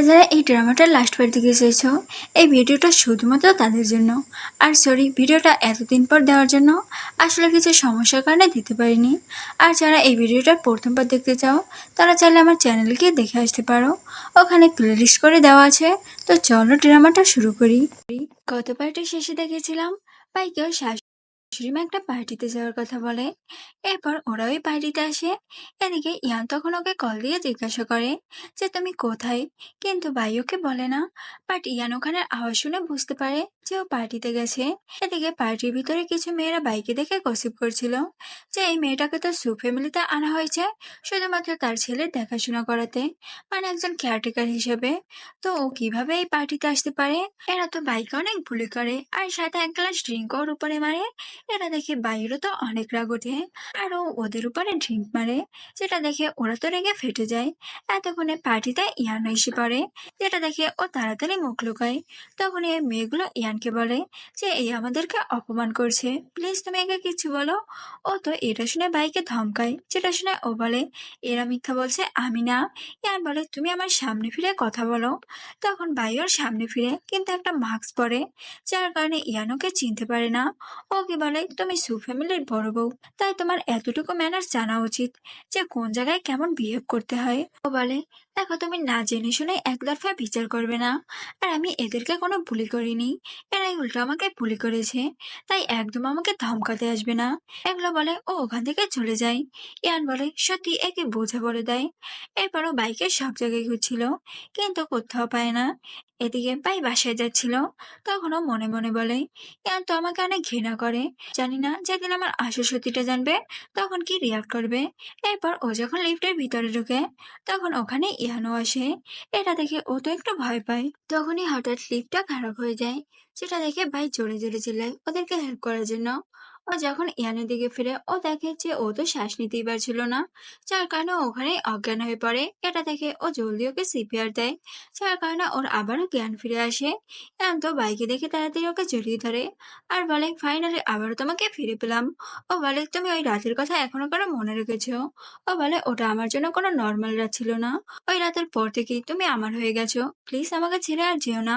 যারা যারা এই ড্রামাটার লাস্ট পার্ট দেখতে চাইছো, এই ভিডিওটা শুধুমাত্র তাদের জন্য। আর সরি, ভিডিওটা এতদিন পর দেওয়ার জন্য, আসলে কিছু সমস্যার কারণে দিতে পারিনি। আর যারা এই ভিডিওটার প্রথমবার দেখতে চাও, তারা চাইলে আমার চ্যানেলে গিয়ে দেখে আসতে পারো, ওখানে প্লেলিস্ট করে দেওয়া আছে। তো চলো ড্রামাটা শুরু করি। গত পার্টের শেষে দেখেছিলাম বাইকেও শাশুড়িমা একটা পার্টিতে যাওয়ার কথা বলে। এরপর ওরা ওই পার্টিতে আসে। এদিকে ইয়ান তখন ওকে কল দিয়ে জিজ্ঞাসা করে যে তুমি কোথায়, কিন্তু ভাই ওকে বলে না। বাট ইয়ান ওখানে আওয়াজ শুনে বুঝতে পারে যে ও পার্টিতে গেছে। এদিকে পার্টির ভিতরে কিছু মেয়েরা বাইকে দেখে গসিপ করছিল যে এই মেয়েটাকে তো সু ফ্যামিলিতে আনা হয়েছে শুধুমাত্র তার ছেলের দেখাশোনা করাতে, মানে একজন কেয়ারটেকার হিসেবে। তো ও কিভাবে এই পার্টিতে আসতে পারে? এরা তো বাইকে অনেক ভুল করে, আর সাথে এক গ্লাস ড্রিঙ্ক ওর উপরে মারে। এটা দেখে বাইরেও তো অনেক রাগ ওঠে, আর ও ওদের উপরে ড্রিঙ্ক মারে, যেটা দেখে ওরা তো রেগে ফেটে যায়। এতক্ষণে পার্টিতে ইয়ান এসে পড়ে, যেটা দেখে ও তাড়াতাড়ি মুখ লুকায়। তখন এই মেয়েগুলো ইয়ানকে বলে যে এই আমাদেরকে অপমান করছে, প্লিজ তুমি একে কিছু বলো। ও তো এটা শুনে ভাইকে ধমকায়, যেটা শুনে ও বলে এরা মিথ্যা বলছে, আমি না। ইয়ান বলে তুমি আমার সামনে ফিরে কথা বলো। তখন ভাই ওর সামনে ফিরে, কিন্তু একটা মাস্ক পরে, যার কারণে ইয়ান ওকে চিনতে পারে না। ওকে বলে তুমি সু ফ্যামিলির বড় বউ, তাই তোমার এতটুকু ম্যানার্স জানা উচিত যে কোন জায়গায় কেমন বিহেভ করতে হয়। ও বলে দেখো, তুমি না জেনে শুনে একতরফা বিচার করবে না। আর আমি এদেরকে কোনো বুলি করিনি, এরাই উল্টো আমাকে বুলি করেছে, তাই একদম আমাকে ধমকাতে আসবে না। এগুলো বলে ও ওখান থেকে চলে যায়। ইয়ান বলে সত্যি একে বোঝা বলে দেয়। এরপরও বাইকে সব জায়গায় ঘুরছিল, কিন্তু কোথাও পায় না। এদিকে ভাই বাসায় যাচ্ছিল, তখনও মনে মনে বলে ইয়ান তো আমাকে অনেক ঘৃণা করে, জানি না যেদিন আমার আসল সত্যিটা জানবে তখন কি রিয়াক্ট করবে। এরপর ও যখন লিফটের ভিতরে ঢুকে, তখন ওখানে ইয়ানও আসে। এটা দেখে ও তো একটু ভয় পায়। তখনই হঠাৎ লিফটটা খারাপ হয়ে যায়, যেটা দেখে ভাই জোরে জোরে চিল্লায় ওদেরকে হেল্প করার জন্য। ও যখন ইয়ানের দিকে ফিরে, ও দেখে যে ও তো শ্বাস নিতেই পারছিল না, যার কারণে ও ওখানে অজ্ঞান হয়ে পড়ে। এটা দেখে ও জলদি ওকে সিপিআর দেয়, যার কারণে ওর আবারও জ্ঞান ফিরে আসে। ইয়ান তো বাইকে দেখে তাড়াতাড়ি ওকে জড়িয়ে ধরে, আর বলে ফাইনালি আবারও তোমাকে ফিরে পেলাম। ও বলে তুমি ওই রাতের কথা এখনো কেন মনে রেখেছো? ও বলে ওটা আমার জন্য কোনো নর্মাল রাত ছিল না, ওই রাতের পর থেকেই তুমি আমার হয়ে গেছো, প্লিজ আমাকে ছেড়ে আর যেও না।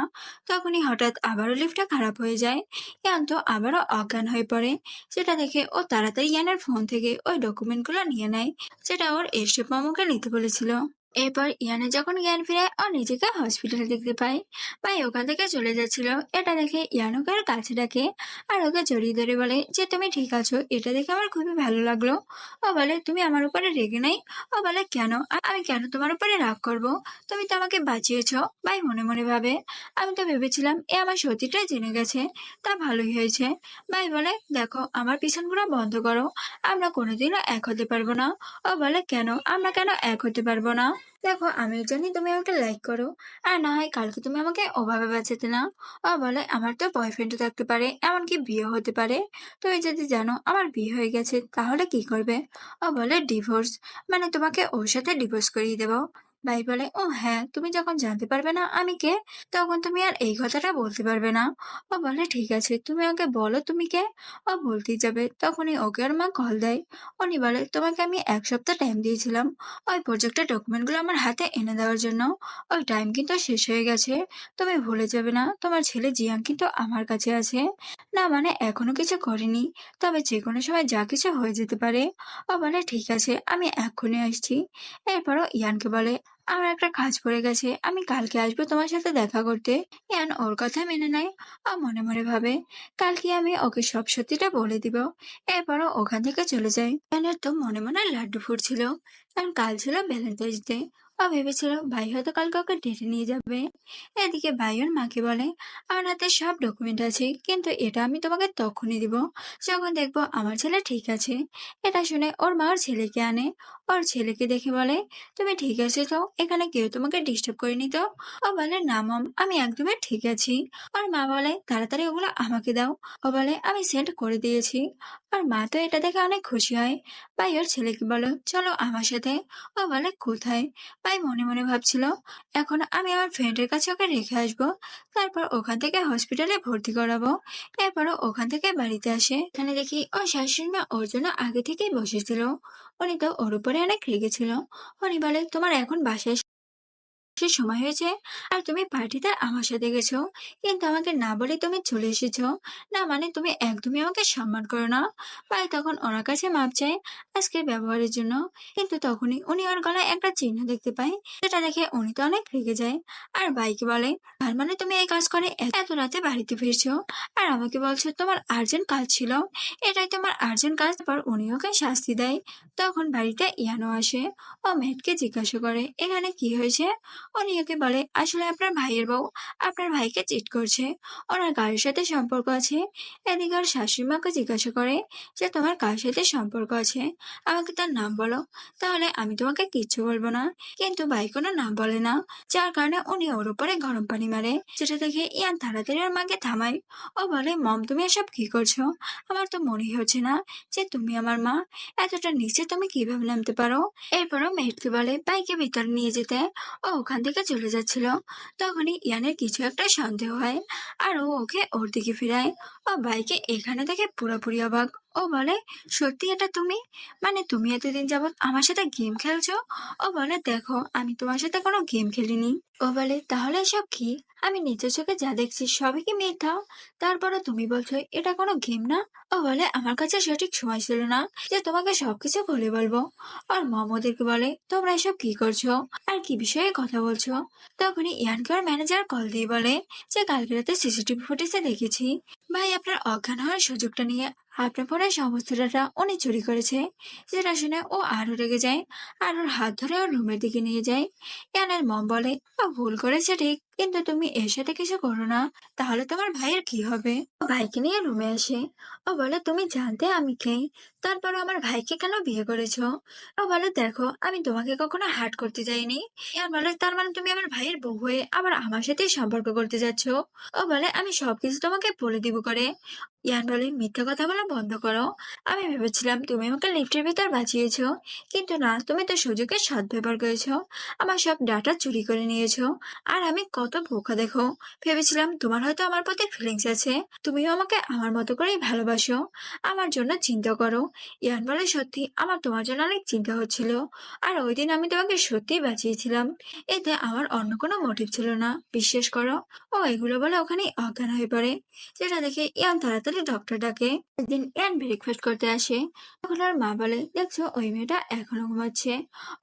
তখনই হঠাৎ আবারও লিফটটা খারাপ হয়ে যায়, ইয়ান তো আবারও অজ্ঞান হয়ে পড়ে। যেটা দেখে ও তাড়াতাড়ি ইয়ানের ফোন থেকে ওই ডকুমেন্টগুলো নিয়ে নেয়, যেটা ওর এসব মামুকে নিতে বলেছিল। এরপর ইয়ানের যখন জ্ঞান ফিরে, ও নিজেকে হসপিটালে দেখতে পায়। ভাই ওখান থেকে চলে যাচ্ছিল, এটা দেখে ইয়ান ওকে ওর কাছে ডাকে, আর ওকে জড়িয়ে ধরে বলে যে তুমি ঠিক আছো, এটা দেখে আমার খুবই ভালো লাগলো। ও বলে তুমি আমার উপরে রেগে নাই? ও বলে কেন, আমি কেন তোমার উপরে রাগ করব, তুমি তো আমাকে বাঁচিয়েছো। ভাই মনে মনে ভাবে আমি তো ভেবেছিলাম এ আমার সত্যিটাই জেনে গেছে, তা ভালোই হয়েছে। ভাই বলে দেখো আমার পিছনগুলো বন্ধ করো, আমরা কোনোদিনও এক হতে পারবো না। ও বলে কেন, আমরা কেন এক হতে পারবো না? দেখো আমিও জানি তুমি আমাকে লাইক করো, আর না হয় কালকে তুমি আমাকে ওভাবে বাঁচাতে না। ও বলে আমার তো বয়ফ্রেন্ডও থাকতে পারে, এমনকি বিয়ে হতে পারে, তুমি যদি জানো আমার বিয়ে হয়ে গেছে তাহলে কি করবে? ও বলে ডিভোর্স, মানে তোমাকে ওর সাথে ডিভোর্স করিয়ে দেবো। ভাই বলে ও হ্যাঁ, তুমি যখন জানতে পারবে না আমি কে, তখন তুমি আর এই কথাটা বলতে পারবে না। ও বলে ঠিক আছে, তুমি আমাকে বলো তুমি কে। ও বলতেই যাবে, তখনই ওকে ওর মা কল দেয়। উনি বলে তোমাকে আমি 1 সপ্তাহ টাইম দিয়েছিলাম ওই প্রজেক্টের ডকুমেন্টগুলো আমার হাতে এনে দেওয়ার জন্য, ওই টাইম কিন্তু শেষ হয়ে গেছে। তুমি ভুলে যাবে না তোমার ছেলে জিয়াং কিন্তু আমার কাছে আছে। না মানে এখনো কিছু করেনি, তবে যে কোনো সময় যা কিছু হয়ে যেতে পারে। ও বলে ঠিক আছে, আমি এক্ষুনি আসছি। এরপরও ইয়ানকে বলে আমার একটা কাজ পড়ে গেছে, আমি কালকে আসবো তোমার সাথে দেখা করতে। ইয়ান ওর কথা মেনে নেয়। ও মনে মনে ভাবে কালকে আমি ওকে সব সত্যিটা বলে দিব। এরপরও ওখান থেকে চলে যায়। ইয়ানের তো মনে মনে লাড্ডু ফুটছিল, কারণ কাল ছিল ভ্যালেন্টাইন্স ডে। ও ভেবেছিল ভাই হয়তো কালকে ওকে ডেটে নিয়ে যাবে। এদিকে ভাই ওর মাকে বলে আমার হাতে সব ডকুমেন্ট আছে, কিন্তু এটা আমি তোমাকে তখনই দিব যখন দেখবো আমার ছেলে ঠিক আছে। এটা শুনে ওর মা ওর ছেলেকে আনে। ওর ছেলেকে দেখে বলে তুমি ঠিক আছে তো, এখানে কেউ তোমাকে ডিস্টার্ব করেনি তো? ও বলে না মম, আমি একদমই ঠিক আছি। ওর মা বলে তাড়াতাড়ি ওগুলো আমাকে দাও। ও বলে আমি সেন্ড করে দিয়েছি। আর মা তো এটা দেখে অনেক খুশি হয়। ভাই ওর ছেলেকে বলো চলো আমার সাথে। ও বলে কোথায়? ভাই মনে মনে ভাবছিল এখন আমি আমার ফ্রেন্ডের কাছে ওকে রেখে আসবো, তারপর ওখান থেকে হসপিটালে ভর্তি করাবো। এরপরও ওখান থেকে বাড়িতে আসে, এখানে দেখি ওর শাশুড়ি মা ওর জন্য আগে থেকেই বসেছিল। উনি তো ওর উপরে অনেক রেগেছিল। উনি বলে তোমার এখন বাসায় সে সময় হয়েছে আর তুমি পার্টিতে আমার সাথে গেছো, কিন্তু আমাকে না বলে তুমি চলে এসেছো। না মানে তুমি একদমই আমাকে সম্মান করো না। ভাই তখন ওনার কাছে মাপ চায় আজকের ব্যবহারের জন্য, কিন্তু তখনই উনি ওর গলায় একটা চিহ্ন দেখতে পায়, যেটা দেখে উনি তো অনেক রেগে যায়। আর ভাইকে বলে, তার মানে তুমি এই কাজ করে এত রাতে বাড়িতে ফিরছো আর আমাকে বলছো তোমার আর্জেন্ট কাজ ছিল, এটাই তোমার আর্জেন্ট কাজ। পর উনি ওকে শাস্তি দেয়। তখন বাড়িতে ইয়ানো আসে। ও মেয়েটকে জিজ্ঞাসা করে এখানে কি হয়েছে। উনি ওকে বলে আসলে আপনার ভাইয়ের বউ আপনার ভাইকে চিট করছে, ওনার কারোর সাথে সম্পর্ক আছে। এদিকে ওর শাশুড়ি মাকে জিজ্ঞাসা করে যে তোমার কার সাথে সম্পর্ক আছে, আমাকে তার নাম বলো, তাহলে আমি তোমাকে কিচ্ছু বলবো না। কিন্তু ভাই কোনো নাম বলে না, যার কারণে উনি ওর উপরে গরম পানি মারে, যেটা দেখে ইয়ান তাড়াতাড়ি ওর মাকে থামায়। ও বলে মম তুমি এসব কি করছো, আমার তো মনেই হচ্ছে না যে তুমি আমার মা, এতটা নিচে তুমি কিভাবে নামতে পারো। এরপরও মেয়েটকে বলে ভাইকে ভিতরে নিয়ে যেতে। ও ওখান থেকে চলে যাচ্ছিল, তখনই ইয়ানের কিছু একটা সন্দেহ হয় আর ও ওকে ওর দিকে ফিরায়। ও ভাইকে এখানে দেখে পুরোপুরি অবাক। ও বলে সত্যি এটা তুমি, মানে তুমি এতদিন যাবৎ আমার সাথে গেম খেলছো। ও বলে দেখো আমি তোমার সাথে কোনো গেম খেলিনি। ও বলে তাহলে এসব কি, আমি নিজের চোখে যা দেখছি সবই কি মিথ্যা, তারপরে তুমি বলছো এটা কোনো গেম না। ও বলে আমার কাছে সঠিক সময় ছিল না যে তোমাকে সবকিছু খুলে বলবো। আর মম ওদেরকে বলে তোমরা এসব কি করছো আর কি বিষয়ে কথা বলছো। তখনই ইয়ানকে ওর ম্যানেজার কল দিয়ে বলে যে কালকে রাতে সিসিটিভি ফুটেজে দেখেছি ভাই আপনার অজ্ঞান হওয়ার সুযোগটা নিয়ে আপনার ফোনের সমস্ত ডাটা উনি চুরি করেছে। যেটা শুনে ও আরো রেগে যায় আর ওর হাত ধরে ওর রুমের দিকে নিয়ে যায়। ইয়ানের মম বলে ও ভুল করেছে ঠিক, কিন্তু তুমি এর সাথে কিছু করো না, তাহলে তোমার ভাইয়ের কি হবে। ও ভাইকে নিয়ে রুমে আসে। ও বলে তুমি জানতে আমি কে, তারপর আমার ভাইকে কেন বিয়ে করেছো। ও বলে দেখো আমি তোমাকে কখনো হার্ট করতে যাইনি। ইয়ান বলে তার মানে তুমি আমার ভাইয়ের বউ হয়ে আবার আমার সাথেই সম্পর্ক করতে যাচ্ছ। ও বলে আমি সবকিছু তোমাকে বলে দিব করে। ইয়ান বলে মিথ্যা কথা বলা বন্ধ করো, আমি ভেবেছিলাম তুমি আমাকে লিফটের ভেতর বাঁচিয়েছো, কিন্তু না তুমি তো সুযোগের সদ্ব্যবহার করেছো, আমার সব ডাটা চুরি করে নিয়েছো। আর আমি কত বোকা দেখো, ভেবেছিলাম তোমার হয়তো আমার প্রতি ফিলিংস আছে, তুমিও আমাকে আমার মতো করেই ভালোবাসো, আমার জন্য চিন্তা করো। ইয়ান বলে সত্যি আমার তোমার জন্য অনেক চিন্তা হচ্ছিল, আর ওই দিন আমি তোমাকে সত্যিই বাঁচিয়েছিলাম, এতে আমার অন্য কোনো মোটিভ ছিল না, বিশ্বাস করো। ও এগুলো বলে ওখানে অজ্ঞান হয়ে পড়ে, যেটা দেখে ইয়ান তাড়াতাড়ি ডক্টর ডাকে। একদিন ইয়ান ব্রেকফাস্ট করতে আসে, তখন ওর মা বলে দেখছো ওই মেয়েটা এখনো ঘুমাচ্ছে,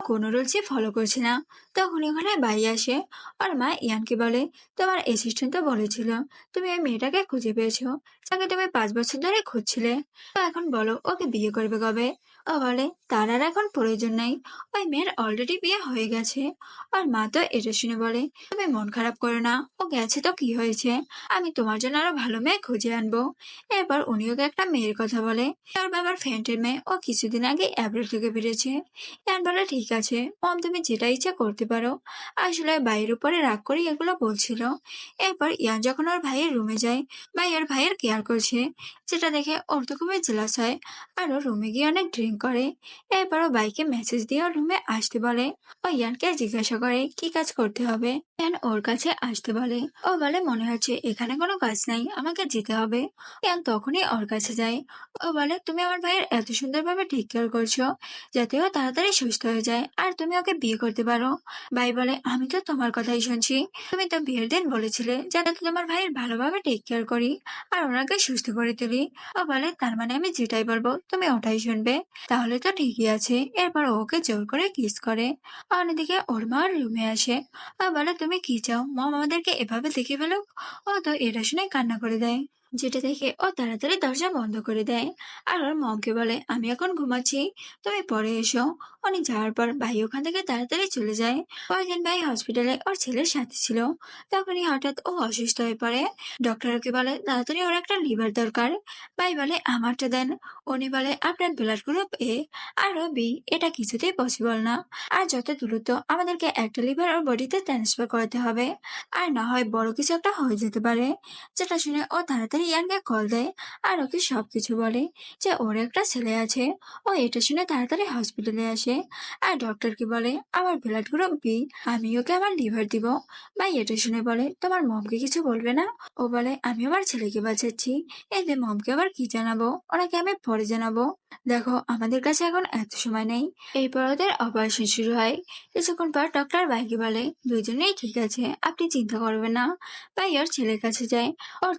কোনো রুলসই ফলো করছে না। তখনই ওখানে বাই আসে। আর মা ইয়ানকে বলে তোমার অ্যাসিস্ট্যান্ট তো বলেছিল তুমি ওই মেয়েটাকে খুঁজে পেয়েছো, যাকে তুমি 5 বছর ধরে খুঁজছিলে, তো এখন বলো ওকে বিয়ে করবে কবে। ও বলে তার আর এখন প্রয়োজন নাই, ওই মেয়ের অলরেডি বিয়ে হয়ে গেছে। আর মা তো এটা শুনে বলে তুমি মন খারাপ করো না, ও গেছে তো কি হয়েছে, আমি তোমার জন্য আরো ভালো মেয়ে খুঁজে আনবো। এরপর উনি ওকে একটা মেয়ের কথা বলে, ওর বাবার ফ্রেন্ডের মেয়ে, ও কিছুদিন আগে অ্যাব্রোড থেকে ফিরেছে। ইয়ান বলে ঠিক আছে মম তুমি যেটা ইচ্ছা করতে পারো, আসলে ভাইয়ের উপরে রাগ করে এগুলো বলছিল। এরপর ইয়ান যখন ওর ভাইয়ের রুমে যায়, ভাই ওর ভাইয়ের কেয়ার করছে, যেটা দেখে ওর তো খুবই জেলাস হয় আর ও রুমে গিয়ে অনেক ড্রিঙ্ক করে। এরপর ও ভাইকে মেসেজ দিয়ে ওর রুমে আসতে বলে। ও ইয়ানকে জিজ্ঞাসা করে কি কাজ করতে হবে। ইয়ান ওর কাছে আসতে বলে। ও বলে মনে হচ্ছে এখানে কোনো কাজ নাই, আমাকে যেতে হবে। ইয়ান তখনই ওর কাছে যায়। ও বলে তুমি আমার ভাইয়ের এত সুন্দরভাবে টেক কেয়ার করছো যাতে ও তাড়াতাড়ি সুস্থ হয়ে যায় আর তুমি ওকে বিয়ে করতে পারো। ভাই বলে আমি তো তোমার কথাই শুনছি, তুমি তো বিয়ের দিন বলেছিলে যাতে তোমার ভাইয়ের ভালোভাবে টেক কেয়ার করি আর ওনাকে সুস্থ করে তুলি। ও বলে তার মানে আমি যেটাই বলবো তুমি ওটাই শুনবে, তাহলে তো ঠিকই আছে। এরপর ও ওকে জোর করে কিস করে। অন্যদিকে ওর মা রুমে আসে। ও বলে তুমি কি চাও মম আমাদেরকে এভাবে দেখে ফেলুক। ও তো এটা শুনে কান্না করে দেয়, যেটা দেখে ও তাড়াতাড়ি দরজা বন্ধ করে দেয়। আর ওর মমকে বলে আমি এখন ঘুমাচ্ছি, তুমি পরে এসো। অনেক যাওয়ার পর ভাই ওখান থেকে তাড়াতাড়ি চলে যায়। পরদিন ভাই হসপিটালে ওর ছেলের সাথে ছিল। তখনই হঠাৎ ও অসুস্থ হয়ে পড়ে। ডক্টর ওকে বলে তাড়াতাড়ি ওর একটা লিভার দরকার। ভাই বলে আমারটা দেন। উনি বলে আপনার ব্লাড গ্রুপ এ আর ও বি, এটা কিছুতেই পসিবল না, আর যত দ্রুত আমাদেরকে একটা লিভার ওর বডিতে ট্রান্সফার করাতে হবে, আর না হয় বড় কিছু একটা হয়ে যেতে পারে। যেটা শুনে ও তাড়াতাড়ি তাড়াতাড়ি ইয়ানকে কল দেয় আর ওকে সবকিছু বলে যে ওর একটা ছেলে আছে। ও এটা শুনে তাড়াতাড়ি হসপিটালে আসে আর ডক্টরকে বলে আমার ব্লাড গ্রুপ বি, আমি ওকে আমার লিভার দিব। ভাই এটা শুনে বলে তোমার মমকে কিছু বলবে না? ও বলে আমি আমার ছেলেকে বাঁচাচ্ছি, এতে মমকে আবার কি জানাবো, ওনাকে আমি পরে জানাবো। দেখো আমাদের কাছে এখন এত সময় নেই। এরপর ওদের অপারেশন শুরু হয়। কিছুক্ষণ পর ডক্টর ভাইকে বলে দুইজনেই ঠিক আছে, আপনি চিন্তা করবেন না। ভাই ওর ছেলের কাছে যায়। ওর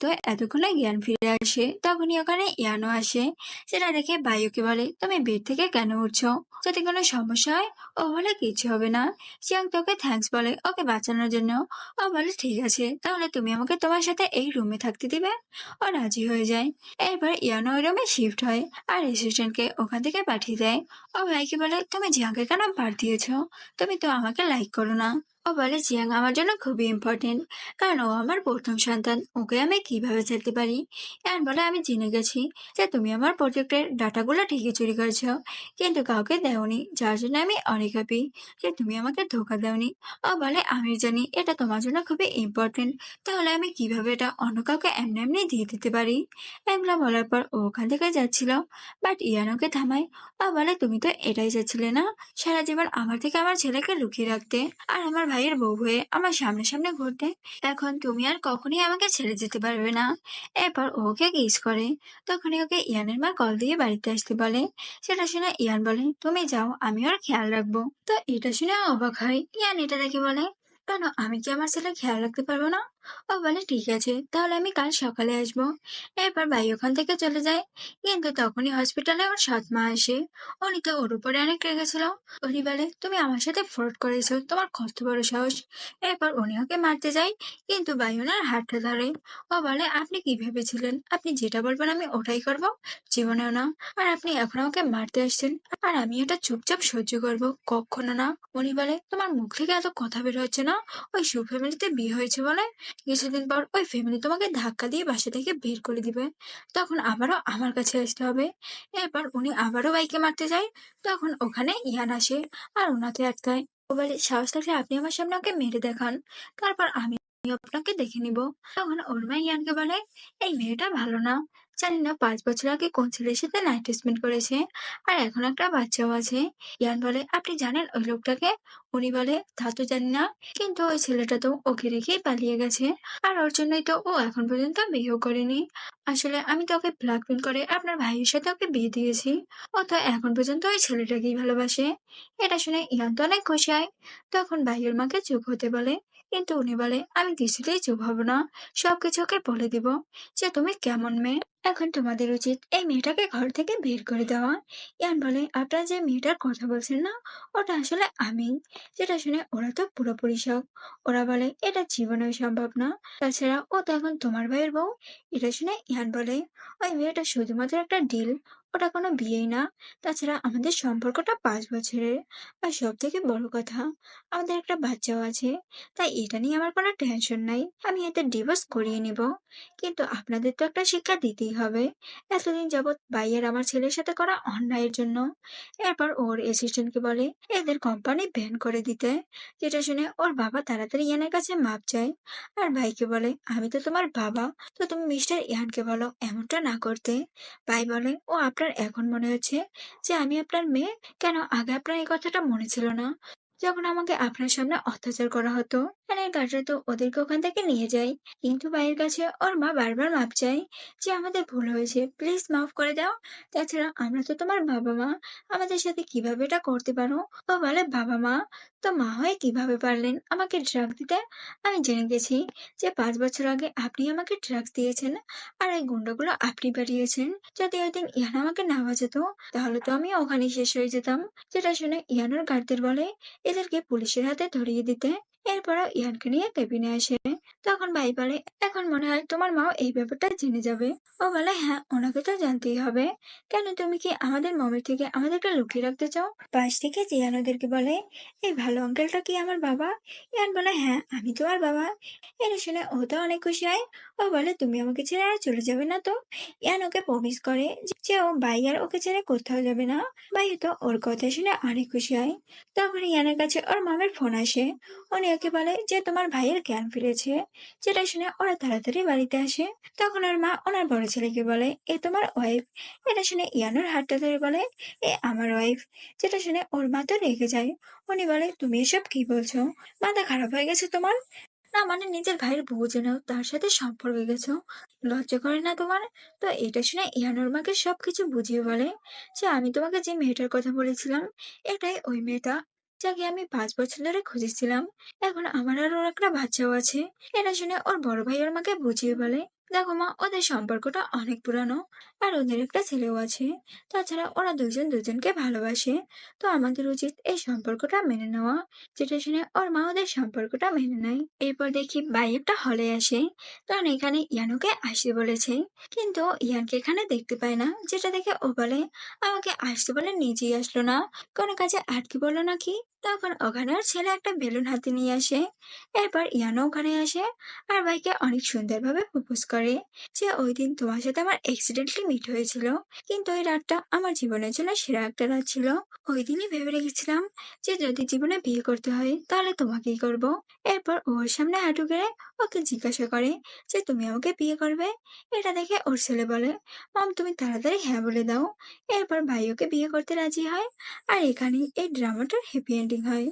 তো এতক্ষণে জ্ঞান ফিরে আসে, তখনই ওখানে ইয়ানো আসে। সেটা দেখে বায়ুকে বলে তুমি বেড থেকে কেন উঠছো, যদি কোনো সমস্যা হয়? ও বলে কিছু হবে না। চিয়াং তোকে থ্যাঙ্কস বলে ওকে বাঁচানোর জন্য। ও বলে ঠিক আছে, তাহলে তুমি আমাকে তোমার সাথে এই রুমে থাকতে দিবে? ও রাজি হয়ে যায়। এরপর ইয়ানো ওই রুমে শিফট হয় আর অ্যাসিস্ট্যান্টকে ওখান থেকে পাঠিয়ে দেয়। ও ভাইকে বলে তুমি জিয়াংকে কেন পার দিয়েছো, তুমি তো আমাকে লাইক করো না। ও বলে জিয়াং আমার জন্য খুবই ইম্পর্টেন্ট, কারণ ও আমার প্রথম সন্তান, ওকে আমি কিভাবে ছাড়তে পারি? ইয়ান বলে আমি জেনে গেছি যে তুমি আমার প্রজেক্টের ডাটাগুলো ঠিকই চুরি করেছো, কিন্তু কাউকে দেওনি, যার জন্য আমি অনেক হ্যাপি যে তুমি আমাকে ধোকা দেওনি। ও বলে আমি জানি এটা তোমার জন্য খুবই ইম্পর্টেন্ট, তাহলে আমি কিভাবে এটা অন্য কাউকে এমনি এমনি দিয়ে দিতে পারি? এগুলো বলার পর ও ওখান থেকে যাচ্ছিল, বাট ইয়ান ওকে থামায়। ও বলে তুমি তো এটাই চাচ্ছিলে না, সারা জীবন আমার থেকে আমার ছেলেকে লুকিয়ে রাখতে আর আমার ভাইয়ের বউ হয়ে আমার সামনে সামনে ঘুরতে, এখন তুমি আর কখনোই আমাকে ছেড়ে যেতে পারবে না। এরপর ও ওকে কিস করে। তখনই ওকে ইয়ানের মা কল দিয়ে বাড়িতে আসতে বলে। সেটা শুনে ইয়ান বলে তুমি যাও, আমি ওর খেয়াল রাখবো। তো এটা শুনে ও অবাক হয়। ইয়ান এটা দেখে বলে কেন, আমি কি আমার ছেলে খেয়াল রাখতে পারবো না? ও বলে ঠিক আছে, তাহলে আমি কাল সকালে আসবো। এরপর ভাই ওখান থেকে চলে যায়। কিন্তু তখনই হসপিটালে ওর সৎ মা আসে। উনি তো ওর উপরে অনেক রেগেছিল। উনি বলে তুমি আমার সাথে ফ্রড করেছো, তোমার কত বড় সাহস। এরপর উনি ওকে মারতে যায়, কিন্তু বায়ুনার হাতটা ধরে। ও বলে আপনি কি ভেবেছিলেন আপনি যেটা বলবেন আমি ওটাই করব? জীবনেও না। আর আপনি এখন আমাকে মারতে আসছেন আর আমি এটা চুপচাপ সহ্য করব? কখনো না। উনি বলে তোমার মুখ থেকে এত কথা বের হচ্ছে না, ওই সু ফ্যামিলিতে বিয়ে হয়েছে বলে কিছুদিন পর ওই ফ্যামিলি তোমাকে ধাক্কা দিয়ে বাসা থেকে বের করে দিবে, তখন আবারও আমার কাছে আসতে হবে। এরপর উনি আবারও বাইকে মারতে যায়। তখন ওখানে ইয়ান আসে আর ওনাকে আটকায়। ও বলে সাহস থাকলে আপনি আমার সামনে ওকে মেরে দেখান, তারপর আমি আপনাকে দেখে নিব। তখন ওর মা ইয়ানকে বলে এই মেয়েটা ভালো না, জানি না 5 বছর আগে কোন ছেলের সাথে নাইট স্পেন্ড করেছে আর এখন একটা বাচ্চাও আছে। ইয়ান বলে আপনি জানেন ওই লোকটাকে? উনি বলে তা তো জানি না, কিন্তু ওই ছেলেটা তো ওকে রেখেই পালিয়ে গেছে আর ওর জন্যই তো ও এখন পর্যন্ত বিয়েও করেনি। আসলে আমি তো ওকে ব্ল্যাকমেল করে আপনার ভাইয়ের সাথে ওকে বিয়ে দিয়েছি, ও তো এখন পর্যন্ত ওই ছেলেটাকেই ভালোবাসে। এটা শুনে ইয়ান তো অনেক খুশি হয়। তখন ভাইয়ের মাকে চুপ হতে বলে, কিন্তু উনি বলে আমি কিছুতেই চুপ হব না, সবকিছু ওকে বলে দিব যে তুমি কেমন মেয়ে। এখন তোমাদের উচিত এই মেয়েটাকে ঘর থেকে বের করে দেওয়া। ইয়ান বলে আপনারা যে মেয়েটার কথা বলছেন না, ওটা আসলে আমি। যেটা শুনে ওরা তো পুরোপুরি শখ। ওরা বলে এটা জীবনেও সম্ভব না, তাছাড়া ও তো এখন তোমার ভাইয়ের বউ। এটা শুনে ইয়ান বলে ওই মেয়েটা শুধুমাত্র একটা ডিল, ওটা কোনো বিয়েই না। তাছাড়া আমাদের সম্পর্কটা 5 বছরের, আর সব থেকে বড় কথা আমাদের একটা বাচ্চাও আছে, তাই এটা নিয়ে আমার কোনো টেনশন নাই, আমি এতে ডিভোর্স করিয়ে নিব। কিন্তু আপনাদের তো একটা শিক্ষা দিতেই হবে এতদিন যাবৎ ভাইয়ের আমার ছেলের সাথে করা অন্যায়ের জন্য। এরপর ওর অ্যাসিস্ট্যান্টকে বলে এদের কোম্পানি ব্যান করে দিতে। যেটা শুনে ওর বাবা তাড়াতাড়ি ইয়ানের কাছে মাপ চায় আর ভাইকে বলে আমি তো তোমার বাবা, তো তুমি মিস্টার ইয়ানকে বলো এমনটা না করতে। ভাই বলে ও আপনার এখন মনে হচ্ছে যে আমি আপনার মেয়ে, কেন আগে আপনার এই কথাটা মনে ছিল না যখন আমাকে আপনার সামনে অত্যাচার করা হতো? ফ্যানের গার্ডরা তো ওদেরকে ওখান থেকে নিয়ে যায়, কিন্তু ভাইয়ের কাছে ওর মা বারবার মাপ চায় যে আমাদের ভুল হয়েছে, প্লিজ মাফ করে দাও। তাছাড়া আমরা তো তোমার বাবা মা, আমাদের সাথে কিভাবে এটা করতে পারো? ও বলে বাবা মা, তো মা হয়ে কিভাবে পারলেন আমাকে ড্রাগ দিতে? আমি জেনে গেছি যে 5 বছর আগে আপনি আমাকে ড্রাগস দিয়েছেন আর এই গুন্ডাগুলো আপনি পাঠিয়েছেন। যদি ওই দিন ইয়ান আমাকে না বাঁচাতো তাহলে তো আমি ওখানেই শেষ হয়ে যেতাম। যেটা শুনে ইয়ানোর গার্ডদের বলে এদেরকে পুলিশের হাতে ধরিয়ে দিতে। এরপরও ইয়ানকে নিয়ে কেবিনে আসে। তখন ভাই বলে এখন মনে হয় তোমার মাও এই ব্যাপারটা জেনে যাবে। ও বলে হ্যাঁ, ওনাকে তো জানতেই হবে। কেন, তুমি কি আমাদের মমের থেকে আমাদেরকে লুকিয়ে রাখতে চাও? পাশ থেকে জিয়ান ওদেরকে বলে এই ভালো আঙ্কেলটা কি আমার বাবা? ইয়ান বলে হ্যাঁ, আমি তোমার বাবা। এটা শুনে ও তো অনেক খুশি হয়। ও বলে তুমি আমাকে ছেড়ে আর চলে যাবে না তো? ইয়ান ওকে প্রমিস করে যে ও ভাই আর ওকে ছেড়ে কোথাও যাবে না। ভাই তো ওর কথা শুনে অনেক খুশি হয়। তখন ইয়ানের কাছে ওর মামের ফোন আসে। উনি ওকে বলে যে তোমার ভাইয়ের জ্ঞান ফিরেছে, যেটা শুনে ওরা তাড়াতাড়ি বাড়িতে আসে। তখন ওর মা ওনার বড় ছেলেকে বলে, এ তোমার ওয়াইফ। এটা শুনে ইয়ানোর হাতটা ধরে বলে, এ আমার ওয়াইফ। যেটা শুনে ওর মা তো রেগে যায়। উনি বলে, তুমি এসব কি বলছো? মাথা খারাপ হয়ে গেছে তোমার? না মানে নিজের ভাইয়ের বউ জেনেও তার সাথে সম্পর্কে গেছো, লজ্জা করে না তোমার? তো এটা শুনে ইয়ানোর মাকে সবকিছু বুঝিয়ে বলে যে, আমি তোমাকে যে মেয়েটার কথা বলেছিলাম, এটাই ওই মেয়েটা যাকে আমি 5 বছর ধরে খুঁজেছিলাম। এখন আমার আর ওর একটা বাচ্চাও আছে। এটা শুনে ওর বড় ভাই ওর মাকে বুঝিয়ে বলে, দেখো মা, ওদের সম্পর্কটা অনেক পুরানো, আর ওদের একটা ছেলেও আছে। তাছাড়া ওরা দুজন দুজনকে ভালোবাসে। তো আমাদের উচিত এই সম্পর্কটা মেনে নেওয়া। যেটা শুনে ওর মা ওদের সম্পর্কটা মেনে নেয়। এরপর দেখি ভাই একটা হলে আসে, কারণ এখানে ইয়ানুকে আসতে বলেছে, কিন্তু ইয়ানকে এখানে দেখতে পায় না। যেটা দেখে ও বলে, আমাকে আসতে বলে নিজেই আসলো না, কোনো কাজে আটকে বললো নাকি? তখন ওখানে ওর ছেলে একটা বেলুন হাতে নিয়ে আসে। এরপর ইয়ানও ওখানে আসে, আর ভাইকে অনেক সুন্দরভাবে প্রপোজ করে যে, ওই দিন তোমার সাথে আমার অ্যাক্সিডেন্টলি মিট হয়েছিল, কিন্তু ওই রাতটা আমার জীবনের জন্য সেরা একটা রাত ছিল। ওই দিনই ভেবে রেখেছিলাম যে যদি জীবনে বিয়ে করতে হয় তাহলে তোমাকেই করব। এরপর ওর সামনে হাঁটু গেড়ে ওকে জিজ্ঞাসা করে যে, তুমি আমাকে বিয়ে করবে? এটা দেখে ওর ছেলে বলে, মাম তুমি তাড়াতাড়ি হ্যাঁ বলে দাও। এরপর ভাই ওকে বিয়ে করতে রাজি হয়। আর এখানেই এই ড্রামাটার হ্যাপি এন্ডিং হয়।